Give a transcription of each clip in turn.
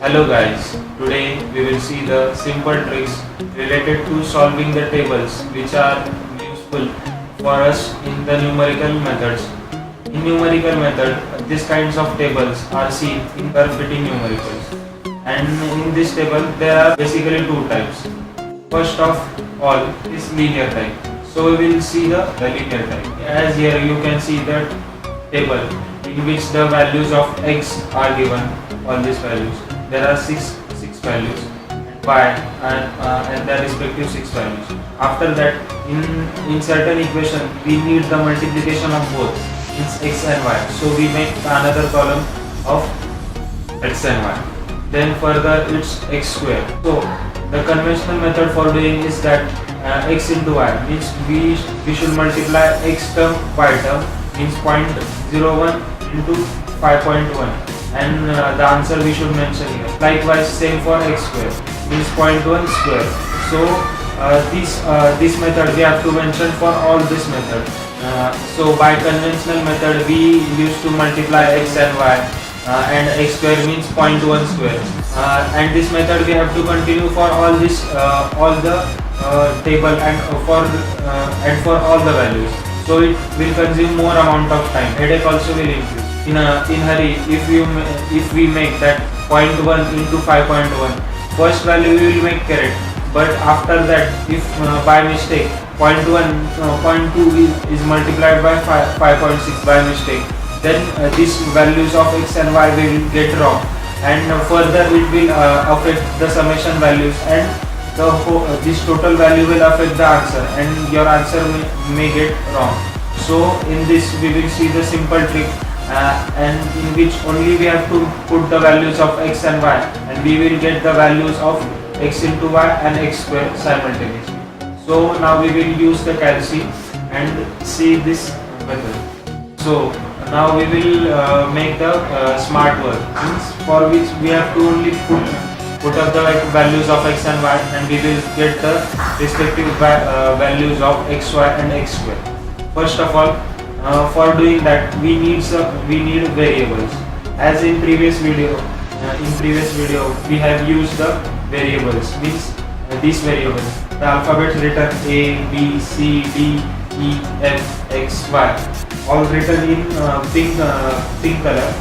Hello guys, today we will see the simple tricks related to solving the tables which are useful for us in the numerical methods. In numerical method, these kinds of tables are seen in curve fitting numericals. And in this table there are basically two types. First of all is linear type. So we will see the linear type. As here you can see the table in which the values of x are given, all these values. There are six values, y and their respective six values. After that, in certain equation we need the multiplication of both, means x and y. So we make another column of x and y. Then further it's x square. So the conventional method for doing is that x into y, means we should multiply x term y term, means 0.01 into 5.1, and the answer we should mention here. Likewise same for x square, means 0.1 square. So this method we have to mention for all this method. So by conventional method we used to multiply x and y, and x square means 0.1 square, and this method we have to continue for all this all the table and for all the values. So it will consume more amount of time. Headache also will increase. In hurry, if we make that 0.1 into 5.1, first value we will make correct, but after that if by mistake 0.2 is multiplied by 5.6 by mistake, then these values of x and y will get wrong, and further it will affect the summation values, and this total value will affect the answer, and your answer may get wrong. So in this we will see the simple trick, and in which only we have to put the values of x and y, and we will get the values of x into y and x square simultaneously. So now we will use the calci and see this method. So now we will make the smart work, means for which we have to only put up the values of x and y, and we will get the respective values of x, y and x square. First of all, for doing that we need variables. As in previous video we have used the variables, means these variables, the alphabet written a, b, c, d, e, f, x, y, all written in pink color,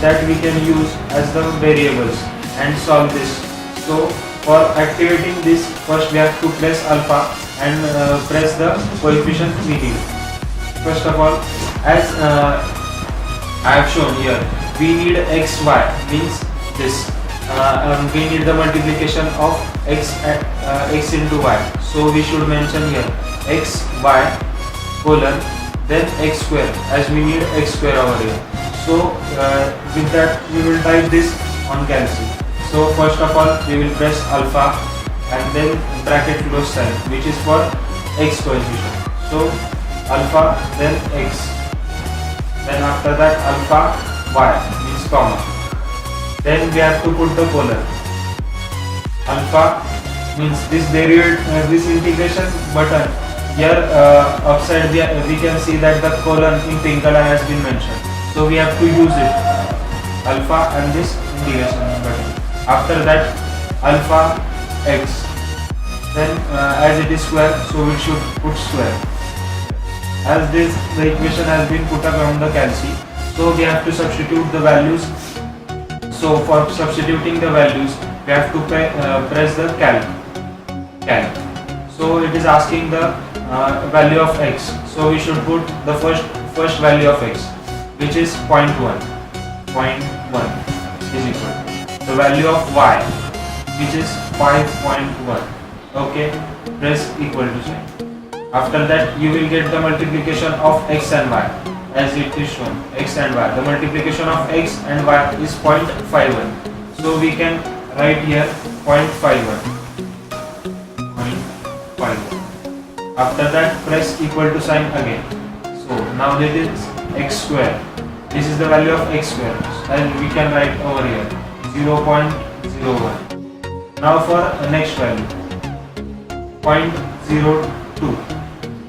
that we can use as the variables and solve this. So for activating this, first we have to press alpha and press the coefficient median. First of all, as I have shown here, we need x, y, means this. We need the multiplication of x into y. So we should mention here x, y, colon, then x square, as we need x square over here. So with that we will type this on calci. So first of all we will press alpha and then bracket close sign, which is for x coefficient. So alpha, then x, then after that alpha y, means comma, then we have to put the colon. Alpha means this this integration button here, upside we can see that the colon in pink color has been mentioned, so we have to use it, alpha and this integration button. After that alpha x, then as it is square, so we should put square. As the equation has been put up on the calci, so we have to substitute the values. So for substituting the values we have to press the calc. So it is asking the value of x, so we should put the first value of x, which is 0.1 is equal to the value of y, which is 5.1. okay, press equal to sign. After that you will get the multiplication of x and y, as it is shown, x and y. The multiplication of x and y is 0.51. So we can write here 0.51. After that press equal to sign again. So now this is x square. This is the value of x square, and we can write over here 0.01. Now for the next value 0.02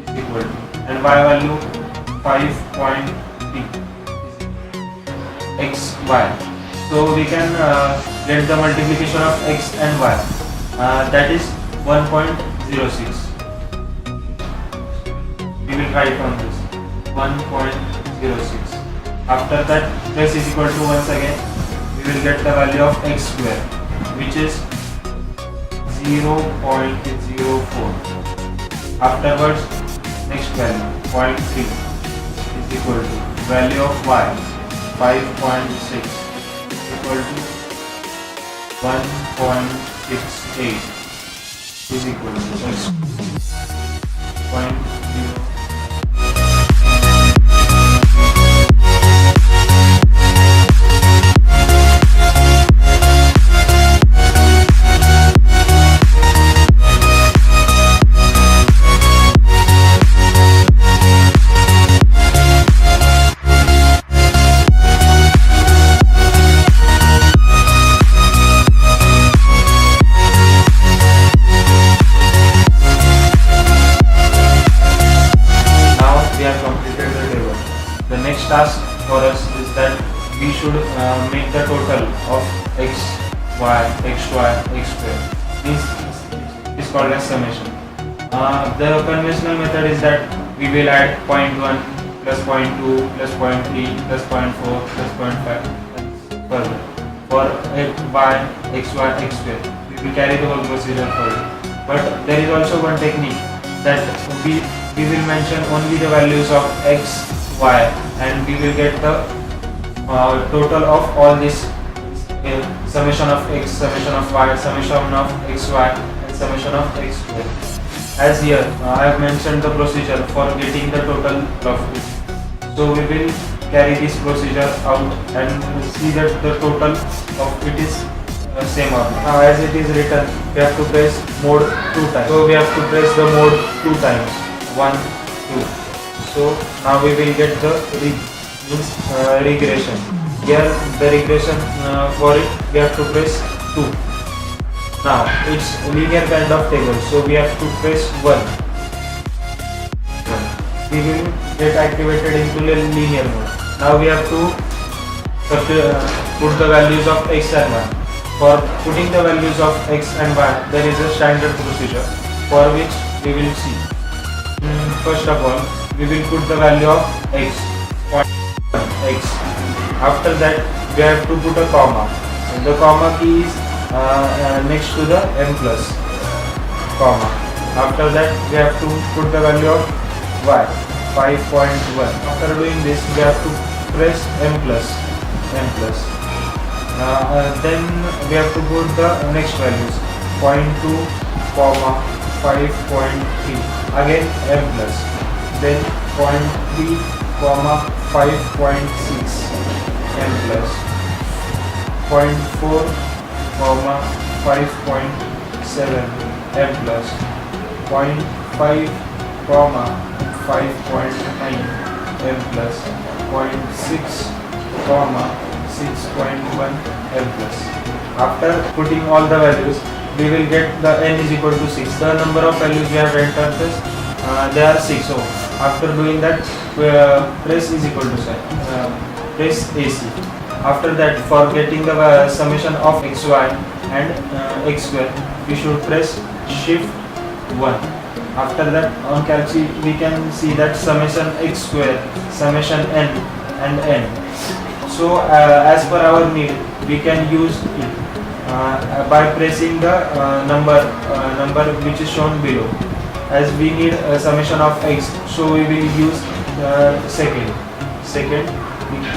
is equal to, and y value 5.3 x y. So we can get the multiplication of x and y, that is 1.06. We will write on this 1.06. After that, press is equal to once again, we will get the value of x square, which is 0.04. Afterwards, next value 0.3 is equal to value of y 5.6 equal to 1.68 is equal to x 0.0. Task for us is that we should make the total of x, y, xy, x square. This is called as summation. The conventional method is that we will add 0.1 plus 0.2 plus 0.3 plus 0.4 plus 0.5 and further. For y, xy, x square, we will carry the whole procedure further. But there is also one technique that we will mention only the values of x, y, and we will get the total of all this summation of x, summation of y, summation of xy and summation of x square. As here I have mentioned the procedure for getting the total of it. So we will carry this procedure out and see that the total of it is same or not. Now as it is written, we have to press mode 2 times. So we have to press the mode 2 times. 1, 2. So now we will get the regression. Here the regression for it we have to press 2. Now it's linear kind of table, so we have to press 1. We will get activated into linear mode. Now we have to put the values of x and y. For putting the values of x and y, there is a standard procedure for which we will see. First of all, we will put the value of x. After that, we have to put a comma. And the comma key is next to the m plus comma. After that, we have to put the value of y 5.1. After doing this, we have to press m plus. Then we have to put the next values 0.2, comma 5.3. Again m plus. Then 0.3, comma 5.6 m plus. 0.4, comma 5.7 m plus. 0.5, comma 5.9 m plus. 0.6, comma 6.1 m plus. After putting all the values, we will get the n is equal to 6. The number of values we have entered is they are 6. So after doing that, press is equal to press AC. After that, for getting the summation of xy and x square, we should press shift 1. After that, on calci we can see that summation x square, summation n and n. So as per our need, we can use it by pressing the number which is shown below. As we need a summation of x, so we will use second,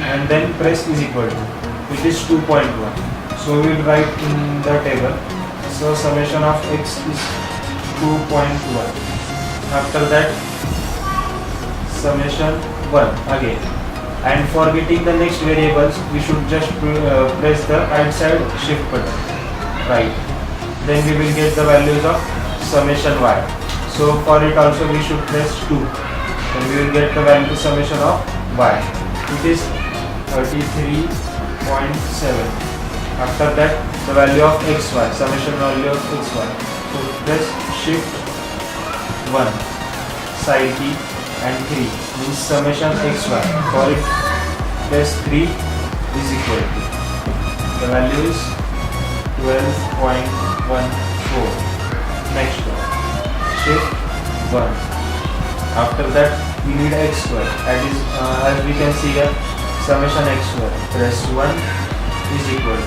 and then press is equal to, which is 2.1. So we will write in the table. So summation of x is 2.1. After that, summation 1 again. And for getting the next variables, we should just press the right side shift button, right. Then we will get the values of summation y. So for it also we should press 2. Then we will get the value summation of y. It is 33.7. After that, the value of xy, summation value of xy. So press shift 1, side key and 3 means summation xy. For it, press 3 is equal to, the value is 12.14. Next one, shift 1. After that we need x square, that is as we can see here, summation x square plus 1 is equal,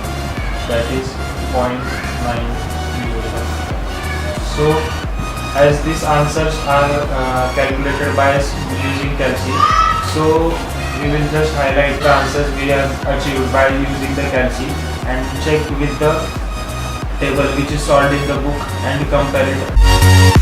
that is 0.901. So as these answers are calculated by us using calci, so we will just highlight the answers we have achieved by using the calci and check with the table which is solved in the book and compare it.